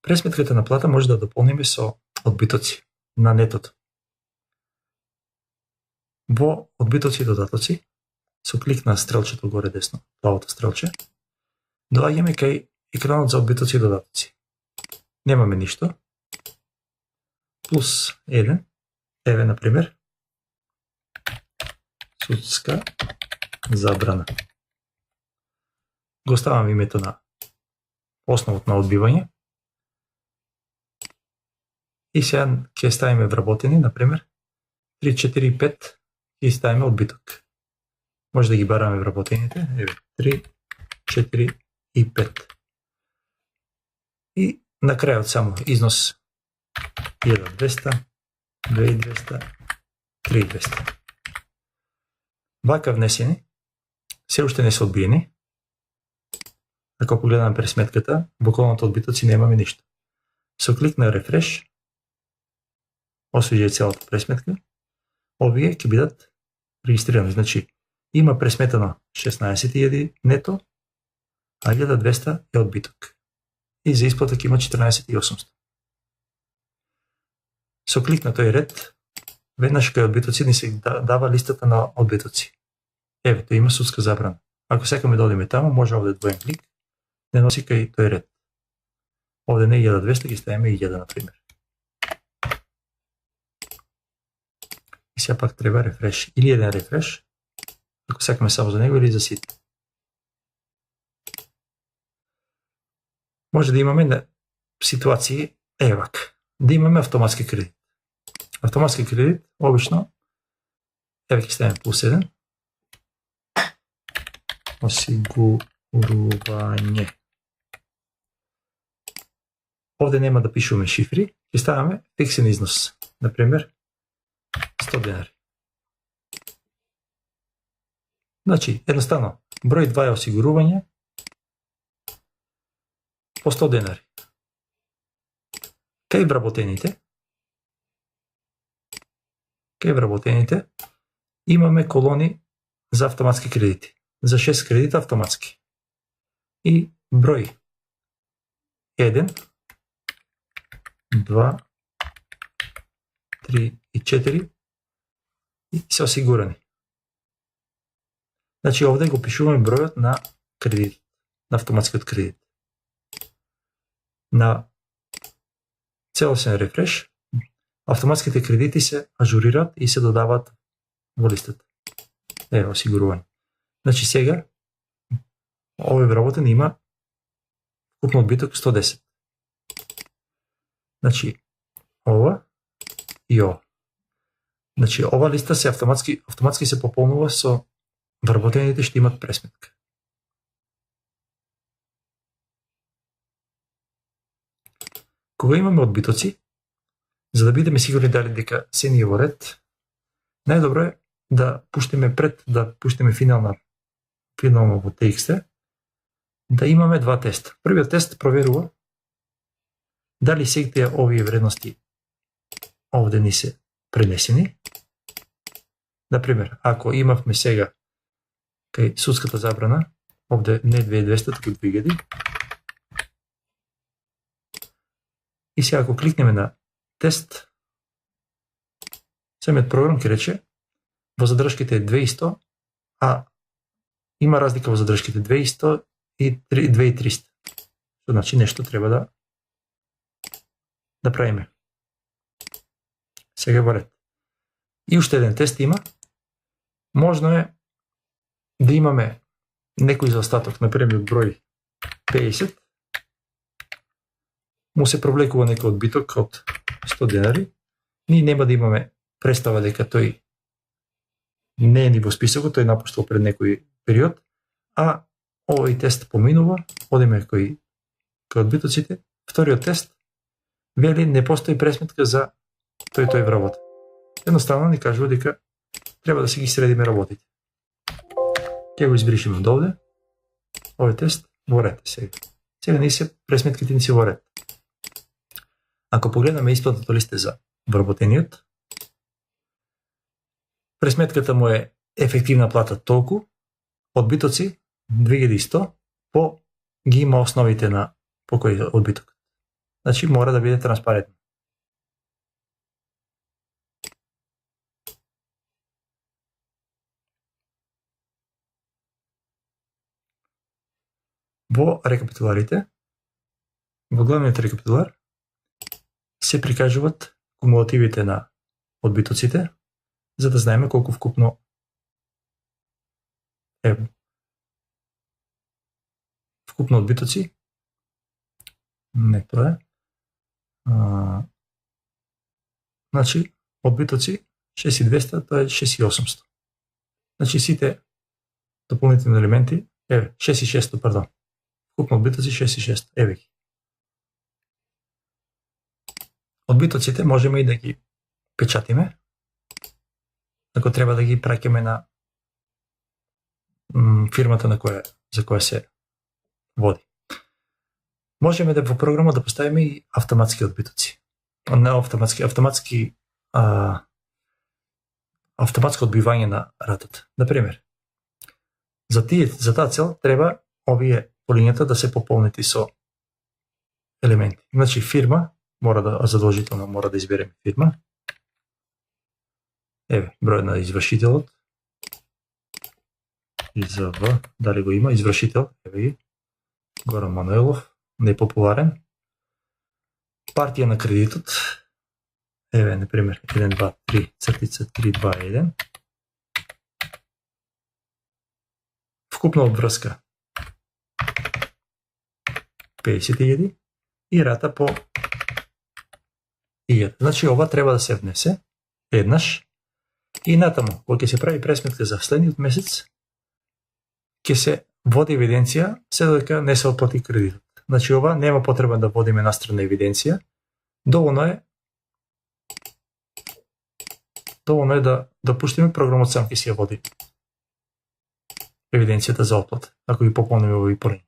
Пресметката на плата може да дополниме со одбитоци на нетото. Во одбитоци и додатоци, со клик на стрелчето горе десно, плавото стрелче, доаѓаме кај екранот за одбитоци и додатоци. Немаме ништо. Плюс 1, еве например, судска забрана. Го оставам името на основот на одбивање. И сега ќе ставиме вработени, например, 3, 4, 5 и ставиме одбиток. Може да ги бараме вработените. Еве, 3, 4 и 5. И на крајот само износ 1200, 2200, 3200. Вака внесени, се уште не се одбиени. Ако погледаме пресметката, во колоната одбитоци немаме ништо. Со клик на рефреш, освежи целата пресметка, овие ќе бидат регистрирани. Значи, има пресметано 16.000 нето, а 1200 е одбиток. И за исплата ќе има 14.800. Со клик на тој ред, веднаш кај одбитоци ни се дава листата на одбитоци. Еве, тој има судска забрана. Ако сакаме да одиме таму, може овде двоен клик, не носи кај тој ред. Овде не е 1200, ги ставиме и 1, например. И сега пак треба рефреш. Или еден рефреш, ако сакаме само за него, или за сите. Може да имаме ситуации евак. Да имаме автоматски кредит. Автоматски кредит, обично, еве ќе ставиме плюс 1. Осигурување. Овде нема да пишуваме шифри, ќе ставаме фиксен износ. Например, 100 денари. Значи, едноставно, број 2 е осигурување по 100 денари. Кај вработените имаме колони за автоматски кредити. За 6 кредита автоматски. И број 1, 2, 3 и 4 и се осигурани. Значи овде го пишуваме бројот на кредит, на автоматскиот кредит. На целосен рефреш, автоматските кредити се ажурираат и се додаваат во листата. Еве, осигурувани. Значи сега, овој вработен има вкупно одбиток 110. Значи, ова и ова. Значи, ова листа се автоматски се пополнува со вработените што имат пресметка. Кога имаме одбитоци, за да бидеме сигурни дали дека се ни е во ред, најдобро е да пуштиме финално во TXT, да имаме два теста. Првиот тест проверува дали сите овие вредности овде ни се пренесени. Например, ако имавме сега кај судската забрана, овде не 2200, туку 2000. И сега ако кликнеме на тест, самиот програм ќе рече во задршките е 200, а има разлика во задршките 200 и 2300. Што значи нешто треба да правиме. Сега во ред. И уште еден тест има. Можно е да имаме некој заостаток, например број 50, му се провлекува некој одбиток од 100 денари, ние нема да имаме представа дека тој не е ни во списокот, тој напуштал пред некој период, а овој тест поминува, одиме кај одбитоците, вториот тест вели не постои пресметка за тој вработен. Едноставно ни кажува дека треба да си ги средиме работите. Ќе го избришиме од овде, овој тест во ред сега. Сега не се пресметките ни се во ред. Ако погледнеме исплатното листе за вработениот, пресметката му е ефективна плата толку, одбитоци 2100, ги има основите на по кој одбиток. Значи мора да биде транспарентно. Во рекапитуларите, во главниот рекапитулар се прикажуваат кумулативите на одбитоците, за да знаеме колку вкупно е вкупно одбитоци. Не тоа е. Значи, одбитоци 6200, тоа е 6800. Значи сите дополнителни елементи, 6600, пардон. Вкупно одбитоци 6600, еве ги. Одбитоците можеме и да ги печатиме, ако треба да ги праќаме на фирмата за која се води. Можеме да во програма да поставиме и автоматски одбитоци. Не автоматско одбивање на ратата. Например, за таа цел треба овие полињата да се пополнети со елементи. Значи фирма задолжително мора да избереме фирма. Еве, број на извршителот. ИЗВ, дали го има извршител? Еве ги. Горан Мануелов, непопуларен. Партија на кредитот. Еве, например, 1, 2, 3, цртица 3, 2, 1. Вкупна обврска 50.000 и рата по 1000. Значи ова треба да се внесе еднаш и натаму, кога ќе се прави пресметка за следниот месец, ќе се води евиденција се додека не се отплати кредитот. Значи ова нема потреба да водиме настрана евиденција, доволно е да пуштиме програмот сам ќе си ја води евиденцијата за отплата, ако ги пополниме овие полиња.